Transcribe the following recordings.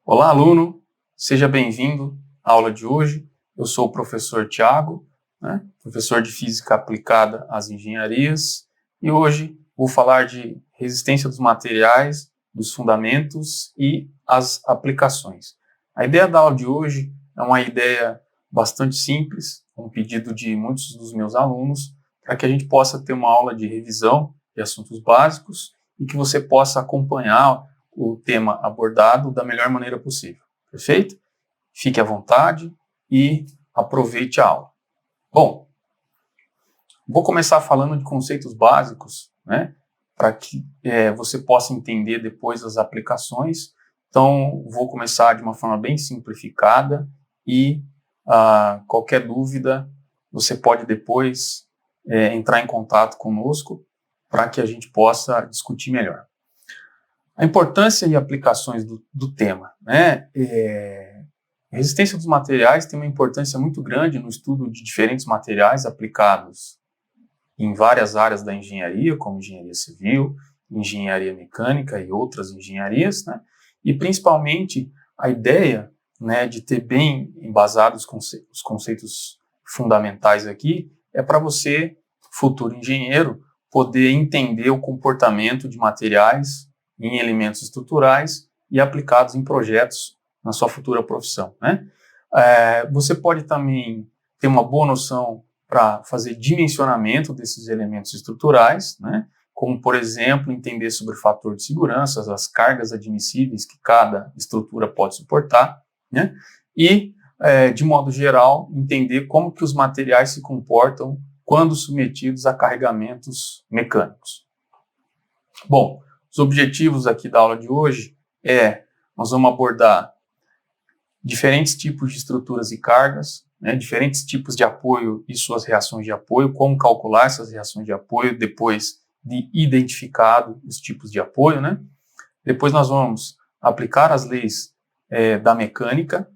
Olá, aluno! Seja bem-vindo à aula de hoje. Eu sou o professor Tiago, professor de Física Aplicada às Engenharias, e hoje vou falar de resistência dos materiais, dos fundamentos e as aplicações. A ideia da aula de hoje é uma ideia bastante simples, um pedido de muitos dos meus alunos, para que a gente possa ter uma aula de revisão de assuntos básicos e que você possa acompanhar o tema abordado da melhor maneira possível. Perfeito? Fique à vontade e aproveite a aula. Bom, vou começar falando de conceitos básicos, para que você possa entender depois as aplicações. Então, vou começar de uma forma bem simplificada e qualquer dúvida, você pode depois entrar em contato conosco para que a gente possa discutir melhor. A importância e aplicações do tema, A resistência dos materiais tem uma importância muito grande no estudo de diferentes materiais aplicados em várias áreas da engenharia, como engenharia civil, engenharia mecânica e outras engenharias, E principalmente a ideia, de ter bem embasados os conceitos fundamentais aqui, é para você, futuro engenheiro, poder entender o comportamento de materiais em elementos estruturais e aplicados em projetos na sua futura profissão, Você pode também ter uma boa noção para fazer dimensionamento desses elementos estruturais, Como, por exemplo, entender sobre o fator de segurança, as cargas admissíveis que cada estrutura pode suportar, E, de modo geral, entender como que os materiais se comportam quando submetidos a carregamentos mecânicos. Bom, os objetivos aqui da aula de hoje nós vamos abordar diferentes tipos de estruturas e cargas, diferentes tipos de apoio e suas reações de apoio, como calcular essas reações de apoio depois de identificado os tipos de apoio, Depois nós vamos aplicar as leis da mecânica,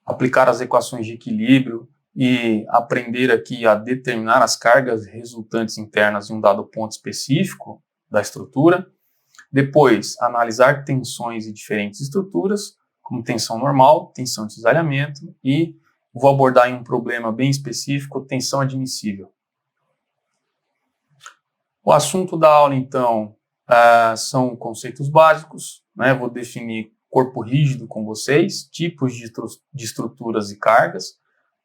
aplicar as equações de equilíbrio e aprender aqui a determinar as cargas resultantes internas em um dado ponto específico da estrutura. Depois, analisar tensões em diferentes estruturas, como tensão normal, tensão de cisalhamento, e vou abordar em um problema bem específico, tensão admissível. O assunto da aula, então, são conceitos básicos, Vou definir corpo rígido com vocês, tipos de estruturas e cargas,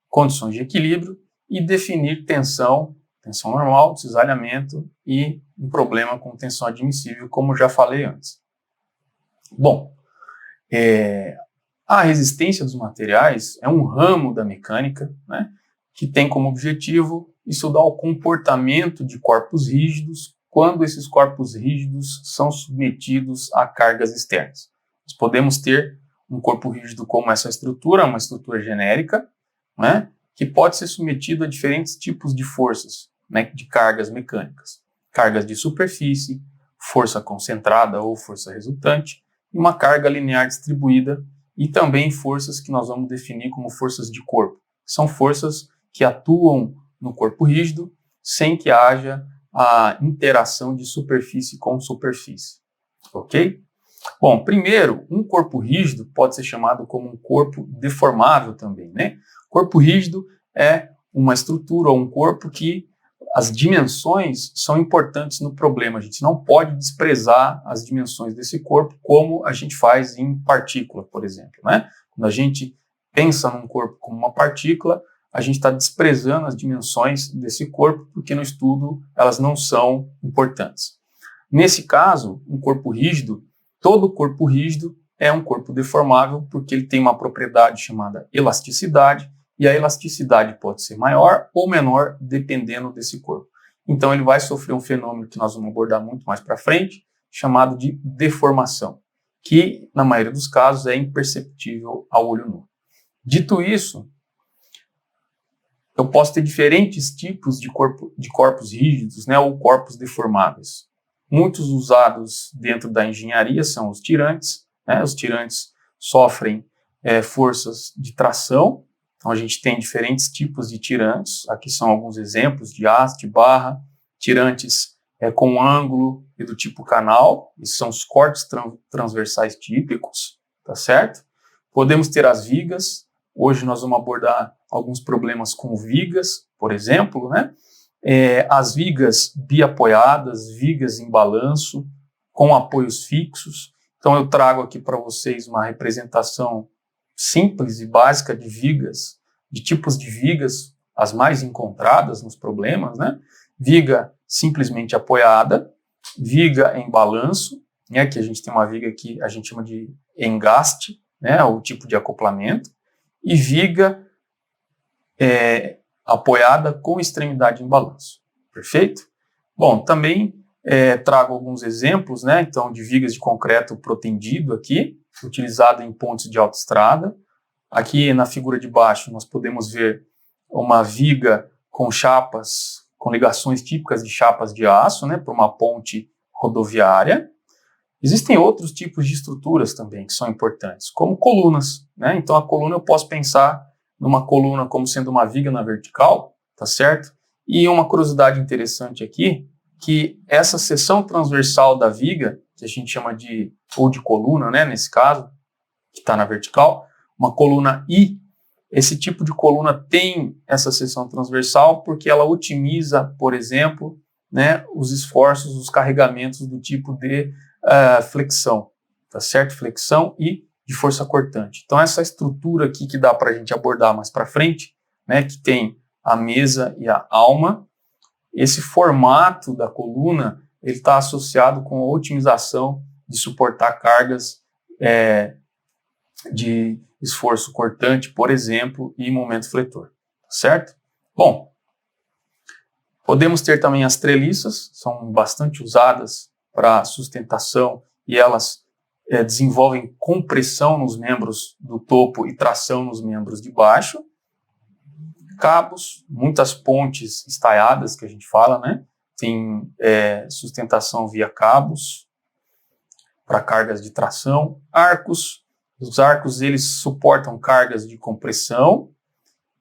condições de equilíbrio, e definir tensão normal, cisalhamento e um problema com tensão admissível, como já falei antes. Bom, a resistência dos materiais é um ramo da mecânica, que tem como objetivo estudar o comportamento de corpos rígidos quando esses corpos rígidos são submetidos a cargas externas. Nós podemos ter um corpo rígido como essa estrutura, uma estrutura genérica, que pode ser submetido a diferentes tipos de forças, de cargas mecânicas. Cargas de superfície, força concentrada ou força resultante, e uma carga linear distribuída, e também forças que nós vamos definir como forças de corpo. São forças que atuam no corpo rígido sem que haja a interação de superfície com superfície. Ok? Bom, primeiro, um corpo rígido pode ser chamado como um corpo deformável também, Corpo rígido é uma estrutura ou um corpo que as dimensões são importantes no problema. A gente não pode desprezar as dimensões desse corpo como a gente faz em partícula, por exemplo, Quando a gente pensa num corpo como uma partícula, a gente está desprezando as dimensões desse corpo porque no estudo elas não são importantes. Nesse caso, um corpo rígido, todo corpo rígido é um corpo deformável porque ele tem uma propriedade chamada elasticidade, e a elasticidade pode ser maior ou menor dependendo desse corpo. Então ele vai sofrer um fenômeno que nós vamos abordar muito mais para frente, chamado de deformação, que na maioria dos casos é imperceptível ao olho nu. Dito isso, eu posso ter diferentes tipos de corpos rígidos, ou corpos deformáveis. Muitos usados dentro da engenharia são os tirantes. Os tirantes sofrem forças de tração. Então, a gente tem diferentes tipos de tirantes. Aqui são alguns exemplos de haste, barra, tirantes com ângulo e do tipo canal. Esses são os cortes transversais típicos, tá certo? Podemos ter as vigas. Hoje nós vamos abordar alguns problemas com vigas, por exemplo, né? As vigas biapoiadas, vigas em balanço, com apoios fixos. Então eu trago aqui para vocês uma representação simples e básica de vigas, de tipos de vigas, as mais encontradas nos problemas, né? Viga simplesmente apoiada, viga em balanço, né, que a gente tem uma viga que a gente chama de engaste, né, o tipo de acoplamento, e viga apoiada com extremidade em balanço. Perfeito? Bom, também trago alguns exemplos, né, então, de vigas de concreto protendido aqui, utilizado em pontes de autoestrada. Aqui na figura de baixo nós podemos ver uma viga com chapas, com ligações típicas de chapas de aço, né, para uma ponte rodoviária. Existem outros tipos de estruturas também que são importantes, como colunas, né? Então a coluna eu posso pensar numa coluna como sendo uma viga na vertical, tá certo? E uma curiosidade interessante aqui, que essa seção transversal da viga, que a gente chama de, ou de coluna, né, nesse caso, que está na vertical, uma coluna I, esse tipo de coluna tem essa seção transversal porque ela otimiza, por exemplo, né, os esforços, os carregamentos do tipo de flexão, tá certo? Flexão e de força cortante. Então essa estrutura aqui que dá para a gente abordar mais para frente, né, que tem a mesa e a alma, esse formato da coluna ele está associado com a otimização de suportar cargas de esforço cortante, por exemplo, e momento fletor, certo? Bom, podemos ter também as treliças, são bastante usadas para sustentação e elas desenvolvem compressão nos membros do topo e tração nos membros de baixo. Cabos, muitas pontes estaiadas que a gente fala, né? Tem sustentação via cabos para cargas de tração. Arcos, os arcos eles suportam cargas de compressão.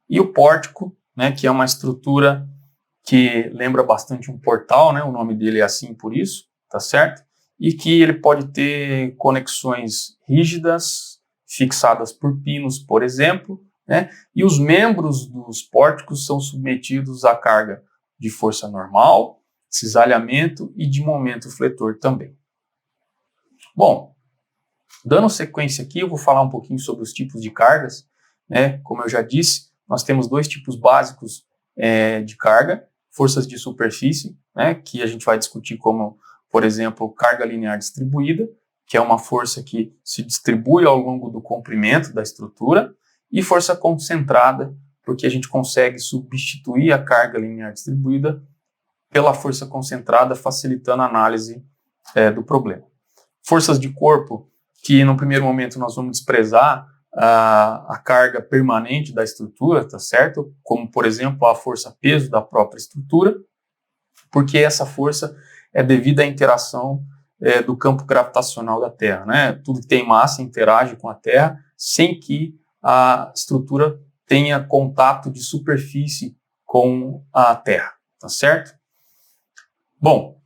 E o pórtico, né, que é uma estrutura que lembra bastante um portal, né? O nome dele é assim por isso, tá certo? E que ele pode ter conexões rígidas, fixadas por pinos, por exemplo, né? E os membros dos pórticos são submetidos à carga de força normal, cisalhamento e de momento fletor também. Bom, dando sequência aqui, eu vou falar um pouquinho sobre os tipos de cargas, né? Como eu já disse, nós temos dois tipos básicos de carga, forças de superfície, né? Que a gente vai discutir como, por exemplo, carga linear distribuída, que é uma força que se distribui ao longo do comprimento da estrutura, e força concentrada, porque a gente consegue substituir a carga linear distribuída pela força concentrada, facilitando a análise do problema. Forças de corpo, que no primeiro momento nós vamos desprezar a carga permanente da estrutura, tá certo? Como, por exemplo, a força-peso da própria estrutura, porque essa força é devida à interação do campo gravitacional da Terra, né? Tudo que tem massa interage com a Terra sem que a estrutura tenha contato de superfície com a Terra, tá certo? Bom,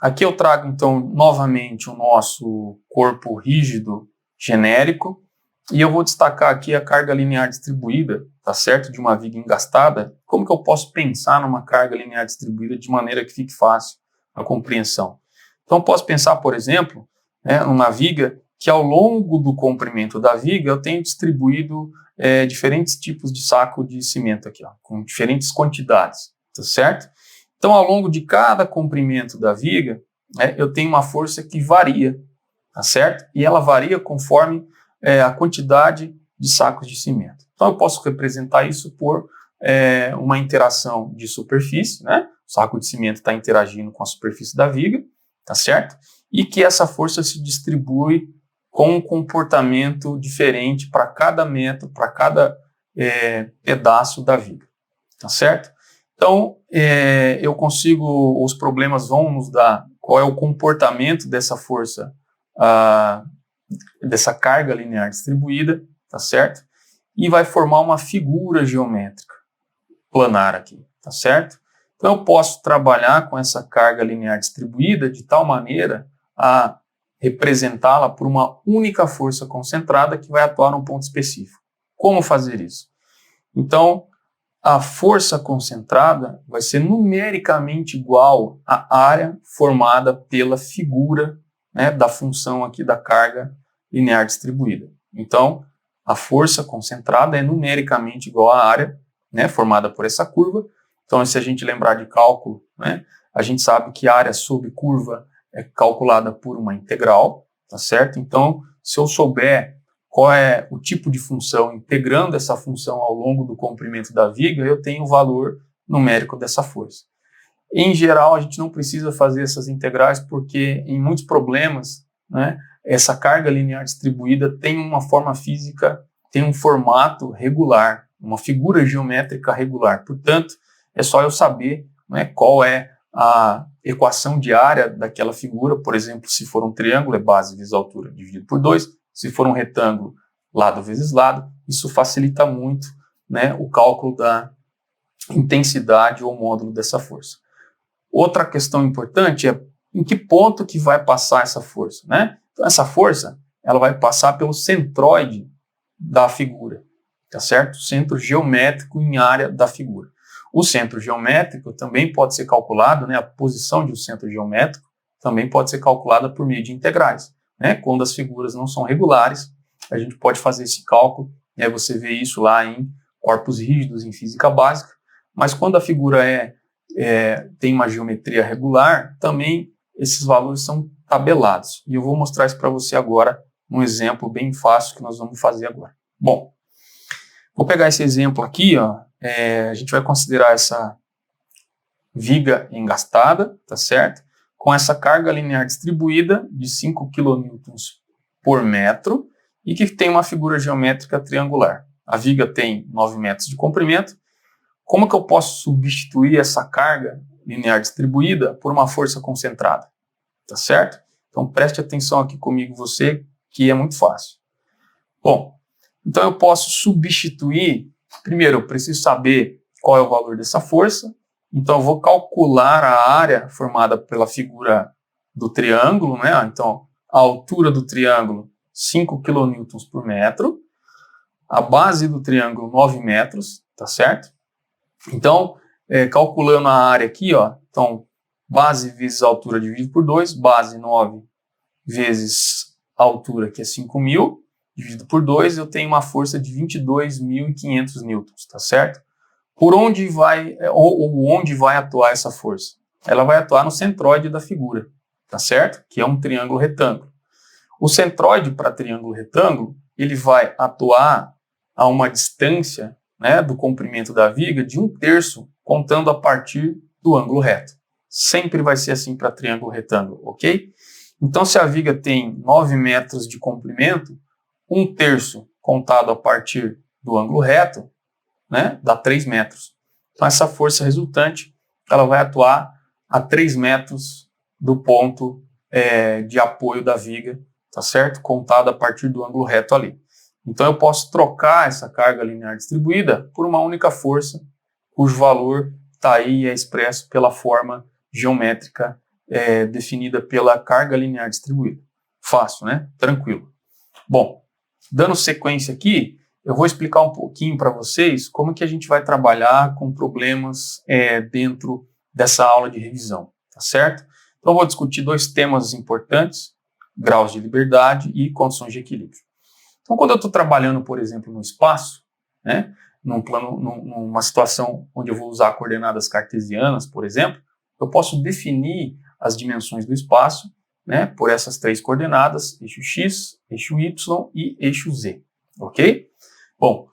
aqui eu trago então novamente o nosso corpo rígido genérico e eu vou destacar aqui a carga linear distribuída, tá certo? De uma viga engastada. Como que eu posso pensar numa carga linear distribuída de maneira que fique fácil a compreensão? Então, posso pensar, por exemplo, numa viga que ao longo do comprimento da viga eu tenho distribuído diferentes tipos de saco de cimento aqui, ó, com diferentes quantidades, tá certo? Então, ao longo de cada comprimento da viga, eu tenho uma força que varia, tá certo? E ela varia conforme a quantidade de sacos de cimento. Então, eu posso representar isso por uma interação de superfície, né? O saco de cimento está interagindo com a superfície da viga, tá certo? E que essa força se distribui com um comportamento diferente para cada metro, para cada pedaço da viga, tá certo? Então, eu consigo, os problemas vão nos dar qual é o comportamento dessa força, dessa carga linear distribuída, tá certo? E vai formar uma figura geométrica planar aqui, tá certo? Então, eu posso trabalhar com essa carga linear distribuída de tal maneira a representá-la por uma única força concentrada que vai atuar num ponto específico. Como fazer isso? Então, a força concentrada vai ser numericamente igual à área formada pela figura, né, da função aqui da carga linear distribuída. Então, a força concentrada é numericamente igual à área, né, formada por essa curva. Então, se a gente lembrar de cálculo, né, a gente sabe que a área sobre curva é calculada por uma integral, tá certo? Então, se eu souber qual é o tipo de função, integrando essa função ao longo do comprimento da viga, eu tenho o valor numérico dessa força. Em geral, a gente não precisa fazer essas integrais porque em muitos problemas, né, essa carga linear distribuída tem uma forma física, tem um formato regular, uma figura geométrica regular. Portanto, é só eu saber, né, qual é a equação de área daquela figura. Por exemplo, se for um triângulo, é base vezes altura dividido por 2. Se for um retângulo, lado vezes lado. Isso facilita muito, né, o cálculo da intensidade ou módulo dessa força. Outra questão importante é em que ponto que vai passar essa força, né? Então, essa força, ela vai passar pelo centroide da figura, tá certo? Centro geométrico em área da figura. O centro geométrico também pode ser calculado, né? A posição de um centro geométrico também pode ser calculada por meio de integrais, né? Quando as figuras não são regulares, a gente pode fazer esse cálculo, né? Você vê isso lá em corpos rígidos em física básica, mas quando a figura tem uma geometria regular, também esses valores são tabelados. E eu vou mostrar isso para você agora, num exemplo bem fácil que nós vamos fazer agora. Bom, vou pegar esse exemplo aqui, ó. A gente vai considerar essa viga engastada, tá certo? Com essa carga linear distribuída de 5 kN por metro e que tem uma figura geométrica triangular. A viga tem 9 metros de comprimento. Como que eu posso substituir essa carga linear distribuída por uma força concentrada? Tá certo? Então preste atenção aqui comigo você, que é muito fácil. Bom, então eu posso substituir, primeiro eu preciso saber qual é o valor dessa força, então eu vou calcular a área formada pela figura do triângulo, né? Então a altura do triângulo 5 kN por metro, a base do triângulo 9 metros, tá certo? Então, calculando a área aqui, ó, então, base vezes a altura dividido por 2, base 9 vezes a altura, que é 5.000, dividido por 2, eu tenho uma força de 22.500 newtons, tá certo? Por onde vai, onde vai atuar essa força? Ela vai atuar no centroide da figura, tá certo? Que é um triângulo retângulo. O centroide para triângulo retângulo, ele vai atuar a uma distância, né, do comprimento da viga de 1/3, contando a partir do ângulo reto. Sempre vai ser assim para triângulo retângulo, ok? Então, se a viga tem 9 metros de comprimento, 1/3 contado a partir do ângulo reto, né, dá 3 metros. Então, essa força resultante, ela vai atuar a 3 metros do ponto de apoio da viga, tá certo? Contado a partir do ângulo reto ali. Então, eu posso trocar essa carga linear distribuída por uma única força, cujo valor está aí e é expresso pela forma geométrica definida pela carga linear distribuída. Fácil, né? Tranquilo. Bom, dando sequência aqui, eu vou explicar um pouquinho para vocês como que a gente vai trabalhar com problemas dentro dessa aula de revisão, tá certo? Então, eu vou discutir 2 temas importantes, graus de liberdade e condições de equilíbrio. Então, quando eu estou trabalhando, por exemplo, no espaço, né, numa situação onde eu vou usar coordenadas cartesianas, por exemplo, eu posso definir as dimensões do espaço, né, por essas 3 coordenadas, eixo x, eixo y e eixo z, ok? Bom,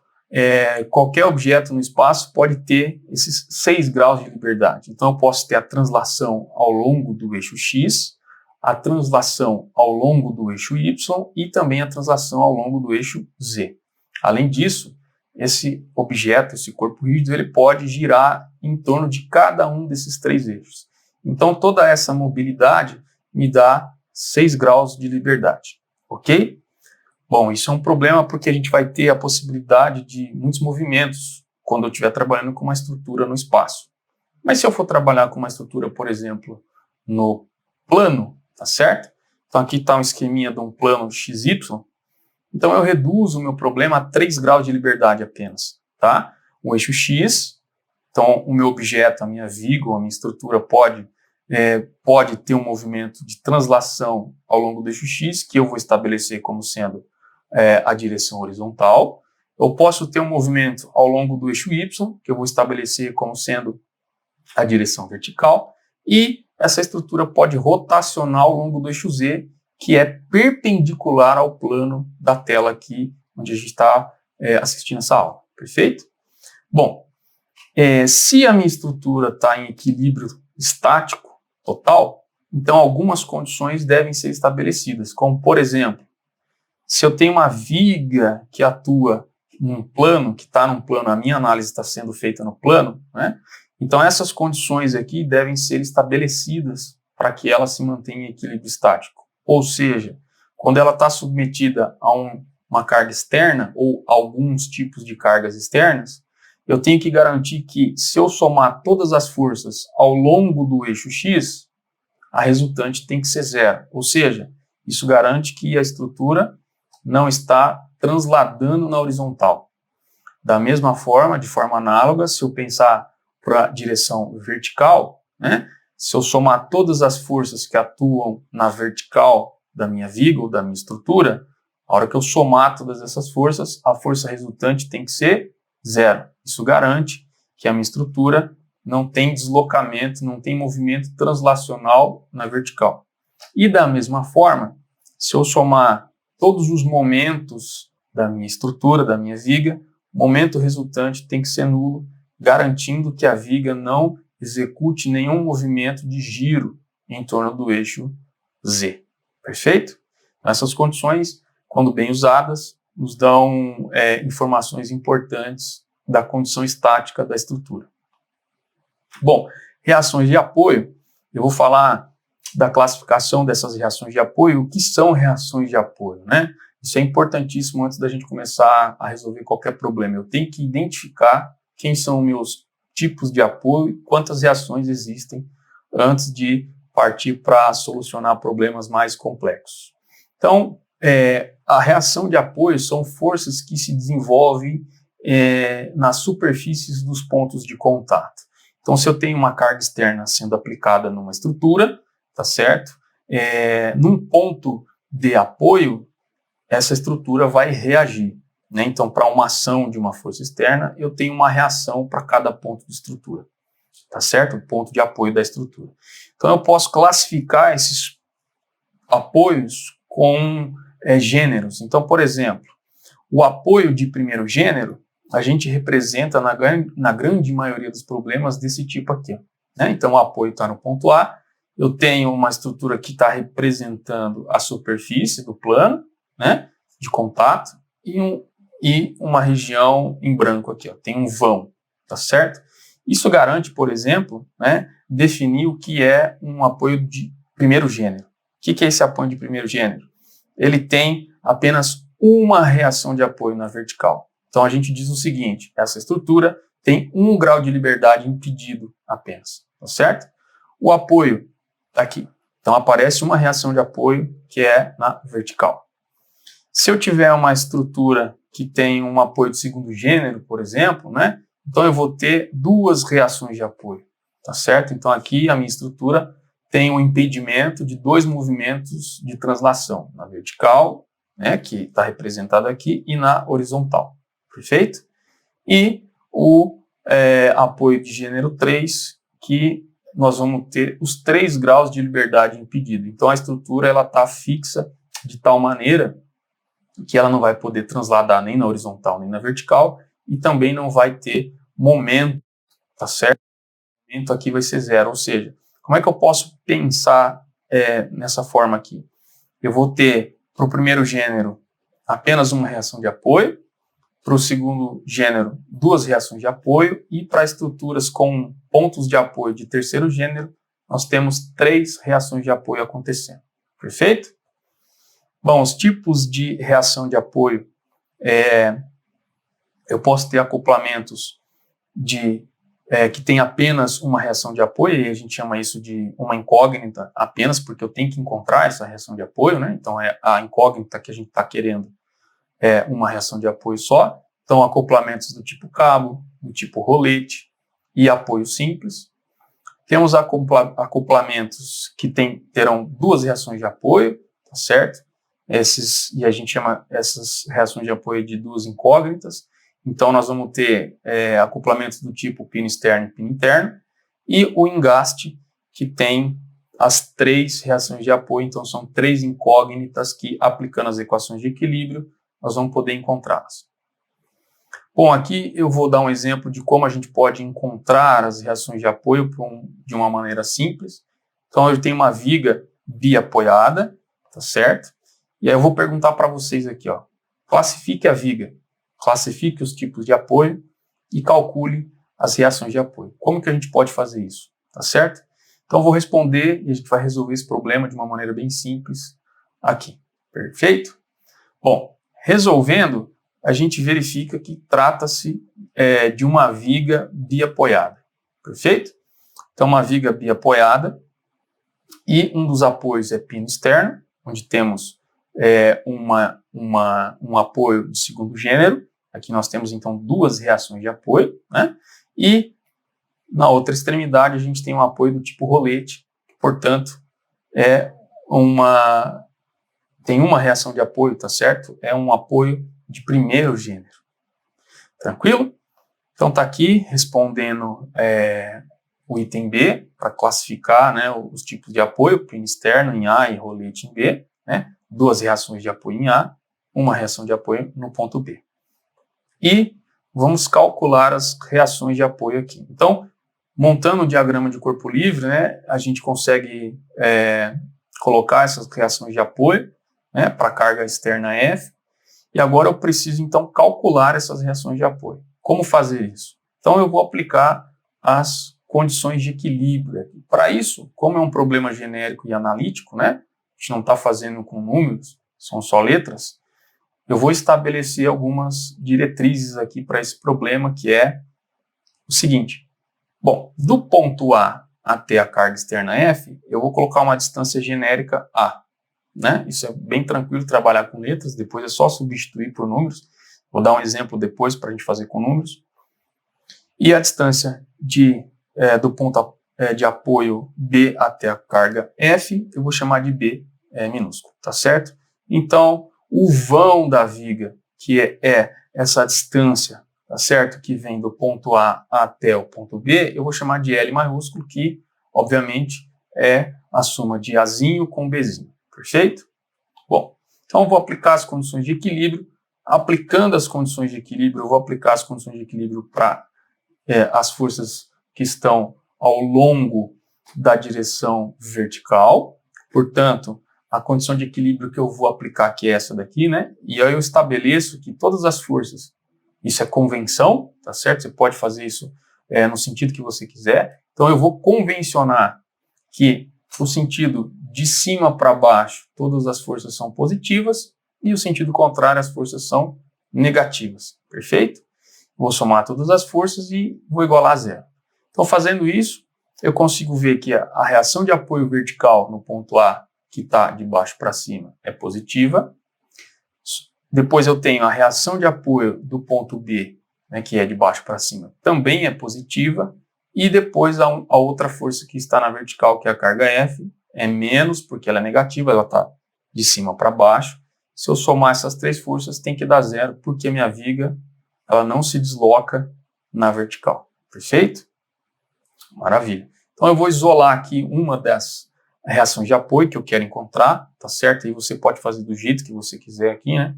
qualquer objeto no espaço pode ter esses 6 graus de liberdade. Então, eu posso ter a translação ao longo do eixo x, a translação ao longo do eixo y e também a translação ao longo do eixo z. Além disso, esse objeto, esse corpo rígido, ele pode girar em torno de cada um desses 3 eixos. Então, toda essa mobilidade me dá 6 graus de liberdade, ok? Bom, isso é um problema porque a gente vai ter a possibilidade de muitos movimentos quando eu estiver trabalhando com uma estrutura no espaço. Mas se eu for trabalhar com uma estrutura, por exemplo, no plano, tá certo? Então aqui está um esqueminha de um plano XY. Então eu reduzo o meu problema a 3 graus de liberdade apenas, tá? O eixo X, então o meu objeto, a minha viga, a minha estrutura pode ter um movimento de translação ao longo do eixo X, que eu vou estabelecer como sendo a direção horizontal. Eu posso ter um movimento ao longo do eixo Y, que eu vou estabelecer como sendo a direção vertical, e essa estrutura pode rotacionar ao longo do eixo Z, que é perpendicular ao plano da tela aqui, onde a gente está assistindo essa aula, perfeito? Bom, se a minha estrutura está em equilíbrio estático total, então algumas condições devem ser estabelecidas, como por exemplo, se eu tenho uma viga que atua num plano, que está num plano, a minha análise está sendo feita no plano, né? Então essas condições aqui devem ser estabelecidas para que ela se mantenha em equilíbrio estático. Ou seja, quando ela está submetida a uma carga externa ou alguns tipos de cargas externas, eu tenho que garantir que se eu somar todas as forças ao longo do eixo X, a resultante tem que ser zero. Ou seja, isso garante que a estrutura não está transladando na horizontal. Da mesma forma, de forma análoga, se eu pensar para a direção vertical, né, se eu somar todas as forças que atuam na vertical da minha viga ou da minha estrutura, a hora que eu somar todas essas forças, a força resultante tem que ser zero. Isso garante que a minha estrutura não tem deslocamento, não tem movimento translacional na vertical. E da mesma forma, se eu somar todos os momentos da minha estrutura, da minha viga, o momento resultante tem que ser nulo, garantindo que a viga não execute nenhum movimento de giro em torno do eixo Z. Perfeito? Essas condições, quando bem usadas, nos dão informações importantes da condição estática da estrutura. Bom, reações de apoio, eu vou falar da classificação dessas reações de apoio. O que são reações de apoio, né? Isso é importantíssimo antes da gente começar a resolver qualquer problema. Eu tenho que identificar quem são meus tipos de apoio e quantas reações existem antes de partir para solucionar problemas mais complexos. Então, a reação de apoio são forças que se desenvolvem nas superfícies dos pontos de contato. Então, se eu tenho uma carga externa sendo aplicada numa estrutura, tá certo? Num ponto de apoio, essa estrutura vai reagir, né? Então, para uma ação de uma força externa, eu tenho uma reação para cada ponto de estrutura, tá certo? O ponto de apoio da estrutura. Então, eu posso classificar esses apoios com gêneros. Então, por exemplo, o apoio de primeiro gênero, a gente representa na grande maioria dos problemas desse tipo aqui, né? Então, o apoio está no ponto A, eu tenho uma estrutura que está representando a superfície do plano, né, de contato, e uma região em branco aqui, ó, tem um vão, tá certo? Isso garante, por exemplo, né, definir o que é um apoio de primeiro gênero. O que é esse apoio de primeiro gênero? Ele tem apenas uma reação de apoio na vertical. Então a gente diz o seguinte, essa estrutura tem 1 grau de liberdade impedido apenas, tá certo? O apoio está aqui. Então aparece uma reação de apoio que é na vertical. Se eu tiver uma estrutura que tem um apoio de segundo gênero, por exemplo, né, então eu vou ter 2 reações de apoio, tá certo? Então aqui a minha estrutura tem um impedimento de 2 movimentos de translação, na vertical, né, que está representado aqui, e na horizontal, perfeito? E o apoio de gênero 3, que nós vamos ter os 3 graus de liberdade impedido. Então a estrutura está fixa de tal maneira que ela não vai poder transladar nem na horizontal nem na vertical e também não vai ter momento, tá certo? O momento aqui vai ser zero, ou seja, como é que eu posso pensar nessa forma aqui? Eu vou ter para o primeiro gênero apenas uma reação de apoio, para o segundo gênero 2 reações de apoio e para estruturas com pontos de apoio de terceiro gênero nós temos 3 reações de apoio acontecendo, perfeito? Bom, os tipos de reação de apoio, eu posso ter acoplamentos de que tem apenas uma reação de apoio, e a gente chama isso de uma incógnita apenas, porque eu tenho que encontrar essa reação de apoio, né? Então, a incógnita que a gente está querendo é uma reação de apoio só. Então, acoplamentos do tipo cabo, do tipo rolete e apoio simples. Temos acoplamentos que terão duas reações de apoio, tá certo? E a gente chama essas reações de apoio de duas incógnitas. Então, nós vamos ter acoplamentos do tipo pino externo e pino interno, e o engaste, que tem as três reações de apoio. Então, são três incógnitas que, aplicando as equações de equilíbrio, nós vamos poder encontrá-las. Bom, aqui eu vou dar um exemplo de como a gente pode encontrar as reações de apoio de uma maneira simples. Então, eu tenho uma viga biapoiada, tá certo? E aí eu vou perguntar para vocês aqui, ó, classifique a viga, classifique os tipos de apoio e calcule as reações de apoio. Como que a gente pode fazer isso, tá certo? Então, eu vou responder e a gente vai resolver esse problema de uma maneira bem simples aqui, perfeito? Bom, resolvendo, a gente verifica que trata-se de uma viga biapoiada, perfeito? Então, uma viga biapoiada, e um dos apoios é pino externo, onde temos um apoio de segundo gênero. Aqui nós temos, então, duas reações de apoio, né? E na outra extremidade a gente tem um apoio do tipo rolete, que, portanto, tem uma reação de apoio, tá certo? É um apoio de primeiro gênero. Tranquilo? Então tá aqui respondendo o item B, para classificar, né, os tipos de apoio, pino externo em A e rolete em B, né? Duas reações de apoio em A, uma reação de apoio no ponto B. E vamos calcular as reações de apoio aqui. Então, montando o diagrama de corpo livre, né, a gente consegue colocar essas reações de apoio, né, para a carga externa F, e agora eu preciso, então, calcular essas reações de apoio. Como fazer isso? Então, eu vou aplicar as condições de equilíbrio. Para isso, como é um problema genérico e analítico, né, a gente não está fazendo com números, são só letras, eu vou estabelecer algumas diretrizes aqui para esse problema, que é o seguinte. Bom, do ponto A até a carga externa F, eu vou colocar uma distância genérica A, né? Isso é bem tranquilo trabalhar com letras, depois é só substituir por números. Vou dar um exemplo depois para a gente fazer com números. E a distância do ponto de apoio B até a carga F, eu vou chamar de B minúsculo, tá certo? Então, o vão da viga, que é essa distância, tá certo? Que vem do ponto A até o ponto B, eu vou chamar de L maiúsculo, que, obviamente, é a soma de Azinho com Bzinho, perfeito? Bom, então eu vou aplicar as condições de equilíbrio. Aplicando as condições de equilíbrio, eu vou aplicar as condições de equilíbrio para as forças que estão ao longo da direção vertical. Portanto, a condição de equilíbrio que eu vou aplicar aqui é essa daqui, né? E aí eu estabeleço que todas as forças, isso é convenção, tá certo? Você pode fazer isso no sentido que você quiser. Então eu vou convencionar que o sentido de cima para baixo, todas as forças são positivas, e o sentido contrário, as forças são negativas, perfeito? Vou somar todas as forças e vou igualar a zero. Então, fazendo isso, eu consigo ver que a reação de apoio vertical no ponto A, que está de baixo para cima, é positiva. Depois eu tenho a reação de apoio do ponto B, né, que é de baixo para cima, também é positiva. E depois a outra força que está na vertical, que é a carga F, é menos, porque ela é negativa, ela está de cima para baixo. Se eu somar essas três forças, tem que dar zero, porque a minha viga ela não se desloca na vertical. Perfeito? Maravilha. Então eu vou isolar aqui uma das reações de apoio que eu quero encontrar, tá certo? E você pode fazer do jeito que você quiser aqui, né?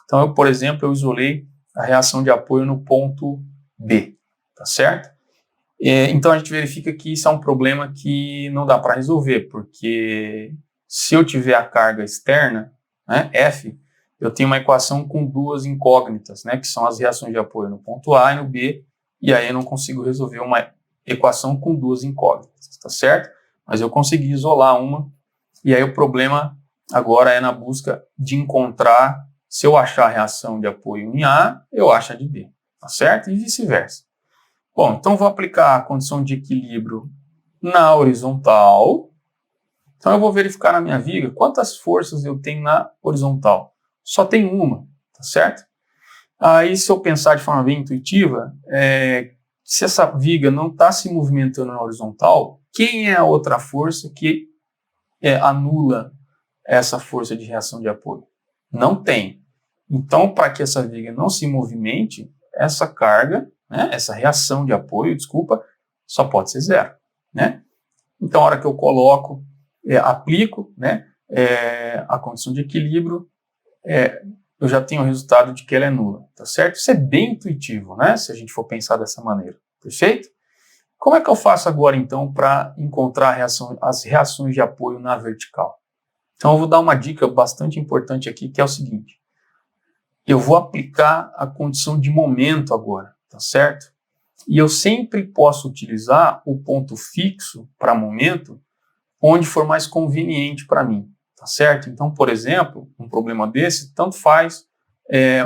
Então eu, por exemplo, eu isolei a reação de apoio no ponto B, tá certo? Então a gente verifica que isso é um problema que não dá para resolver, porque se eu tiver a carga externa, né, F, eu tenho uma equação com duas incógnitas, né, que são as reações de apoio no ponto A e no B, e aí eu não consigo resolver uma equação com duas incógnitas, tá certo? Mas eu consegui isolar uma, e aí o problema agora é na busca de encontrar, se eu achar a reação de apoio em A, eu acho a de B, tá certo? E vice-versa. Bom, então eu vou aplicar a condição de equilíbrio na horizontal. Então eu vou verificar na minha viga quantas forças eu tenho na horizontal. Só tem uma, tá certo? Aí, se eu pensar de forma bem intuitiva, se essa viga não está se movimentando na horizontal, quem é a outra força que anula essa força de reação de apoio? Não tem. Então, para que essa viga não se movimente, essa carga, né, essa reação de apoio, desculpa, só pode ser zero, né? Então, a hora que eu coloco, aplico, né, a condição de equilíbrio, eu já tenho o resultado de que ela é nula, tá certo? Isso é bem intuitivo, né, se a gente for pensar dessa maneira, perfeito? Como é que eu faço agora, então, para encontrar as reações de apoio na vertical? Então, eu vou dar uma dica bastante importante aqui, que é o seguinte. Eu vou aplicar a condição de momento agora, tá certo? E eu sempre posso utilizar o ponto fixo para momento onde for mais conveniente para mim, tá certo? Então, por exemplo, um problema desse, tanto faz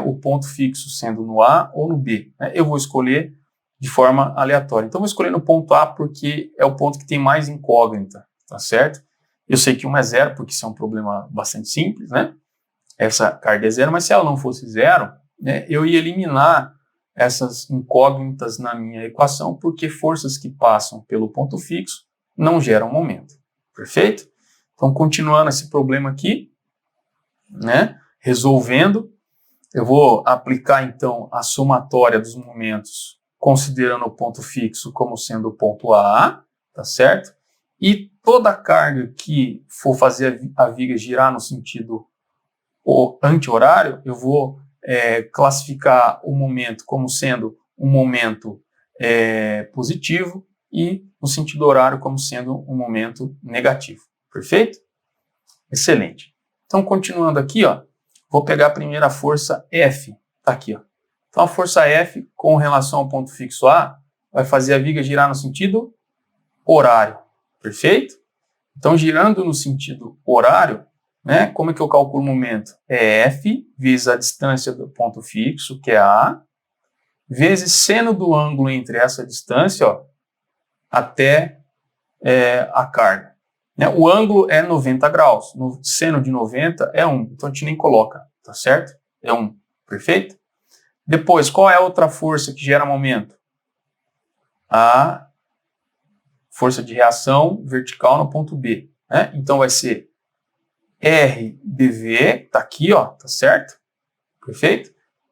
o ponto fixo sendo no A ou no B, né? Eu vou escolher de forma aleatória. Então, eu vou escolher no ponto A porque é o ponto que tem mais incógnita, tá certo? Eu sei que 1 é zero, porque isso é um problema bastante simples, né? Essa carga é zero, mas se ela não fosse zero, né, eu ia eliminar essas incógnitas na minha equação, porque forças que passam pelo ponto fixo não geram momento. Perfeito? Então, continuando esse problema aqui, né, resolvendo, eu vou aplicar, então, a somatória dos momentos, considerando o ponto fixo como sendo o ponto A, tá certo? E toda carga que for fazer a viga girar no sentido anti-horário, eu vou classificar o momento como sendo um momento positivo e no sentido horário como sendo um momento negativo. Perfeito? Excelente. Então, continuando aqui, ó, vou pegar a primeira força F. Tá aqui, ó. Então, a força F com relação ao ponto fixo A vai fazer a viga girar no sentido horário. Perfeito? Então, girando no sentido horário, né, como é que eu calculo o momento? É F vezes a distância do ponto fixo, que é A, vezes seno do ângulo entre essa distância, ó, até a carga. Né? O ângulo é 90 graus. No seno de 90 é 1. Então a gente nem coloca, tá certo? É 1. Perfeito? Depois, qual é a outra força que gera momento? A força de reação vertical no ponto B. Né? Então vai ser R dV, tá aqui, ó, tá certo? Perfeito?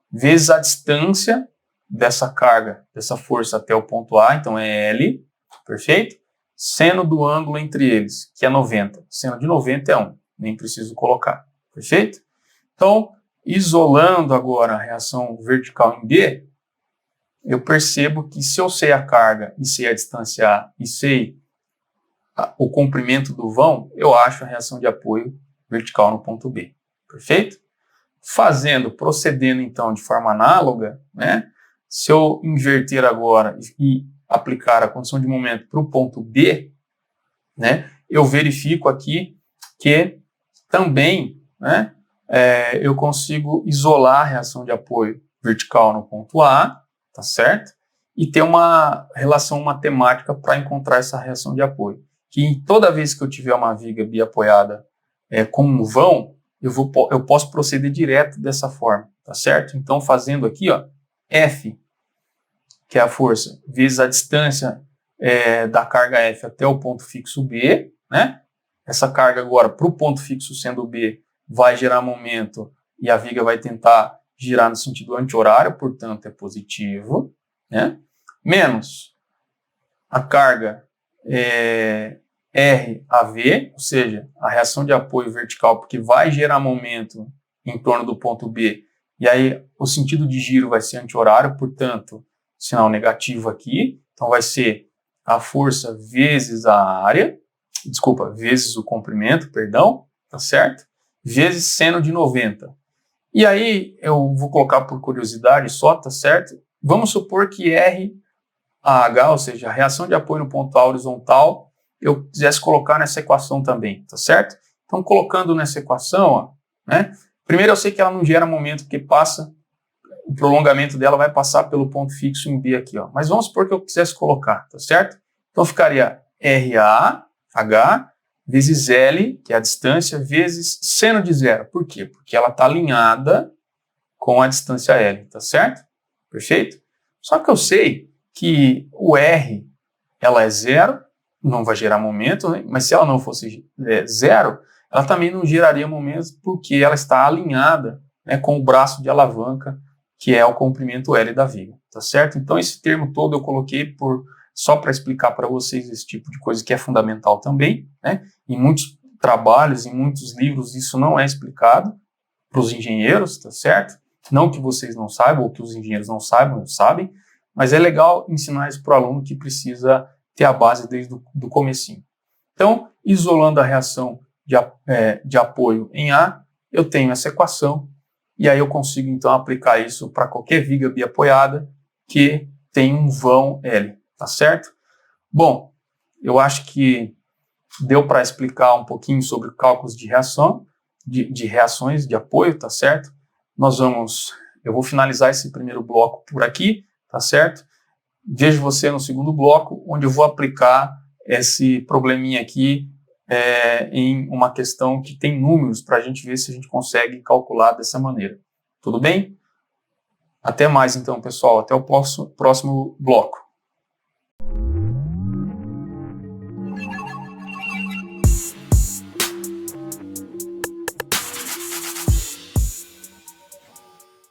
Vezes a distância dessa carga, dessa força até o ponto A, então é L, perfeito? Seno do ângulo entre eles, que é 90. Seno de 90 é 1, nem preciso colocar, perfeito? Então, isolando agora a reação vertical em B, eu percebo que se eu sei a carga e sei a distância A e sei o comprimento do vão, eu acho a reação de apoio vertical no ponto B, perfeito? Procedendo então de forma análoga, né? Se eu inverter agora e aplicar a condição de momento para o ponto B, né? Eu verifico aqui que também, né? Eu consigo isolar a reação de apoio vertical no ponto A, tá certo? E ter uma relação matemática para encontrar essa reação de apoio. Que toda vez que eu tiver uma viga biapoiada com um vão, eu posso proceder direto dessa forma, tá certo? Então, fazendo aqui, ó, F, que é a força, vezes a distância da carga F até o ponto fixo B, né? Essa carga agora, para o ponto fixo sendo B, vai gerar momento e a viga vai tentar girar no sentido anti-horário, portanto, é positivo, né? Menos a carga RAV, ou seja, a reação de apoio vertical, porque vai gerar momento em torno do ponto B, e aí o sentido de giro vai ser anti-horário, portanto, sinal negativo aqui, então vai ser a força vezes a área, vezes o comprimento, tá certo? Vezes seno de 90. E aí eu vou colocar por curiosidade só, tá certo? Vamos supor que RAH, ou seja, a reação de apoio no ponto A horizontal, eu quisesse colocar nessa equação também, tá certo? Então, colocando nessa equação, ó, né? Primeiro eu sei que ela não gera momento porque passa o prolongamento dela vai passar pelo ponto fixo em B aqui, ó. Mas vamos supor que eu quisesse colocar, tá certo? Então ficaria RAH vezes L, que é a distância, vezes seno de zero. Por quê? Porque ela está alinhada com a distância L, tá certo? Perfeito? Só que eu sei que o R, ela é zero, não vai gerar momento, né? Mas se ela não fosse zero, ela também não geraria momento porque ela está alinhada, né, com o braço de alavanca, que é o comprimento L da viga, tá certo? Então esse termo todo eu coloquei só para explicar para vocês esse tipo de coisa que é fundamental também, né? Em muitos trabalhos, em muitos livros, isso não é explicado para os engenheiros, tá certo? Não que vocês não saibam, ou que os engenheiros não saibam, sabem, mas é legal ensinar isso para o aluno que precisa ter a base desde o comecinho. Então, isolando a reação de apoio em A, eu tenho essa equação, e aí eu consigo então aplicar isso para qualquer viga biapoiada que tem um vão L, tá certo? Bom, eu acho que deu para explicar um pouquinho sobre cálculos de reação, de reações de apoio, tá certo? Eu vou finalizar esse primeiro bloco por aqui, tá certo? Vejo você no segundo bloco, onde eu vou aplicar esse probleminha aqui em uma questão que tem números para a gente ver se a gente consegue calcular dessa maneira. Tudo bem? Até mais então, pessoal. Até o próximo bloco.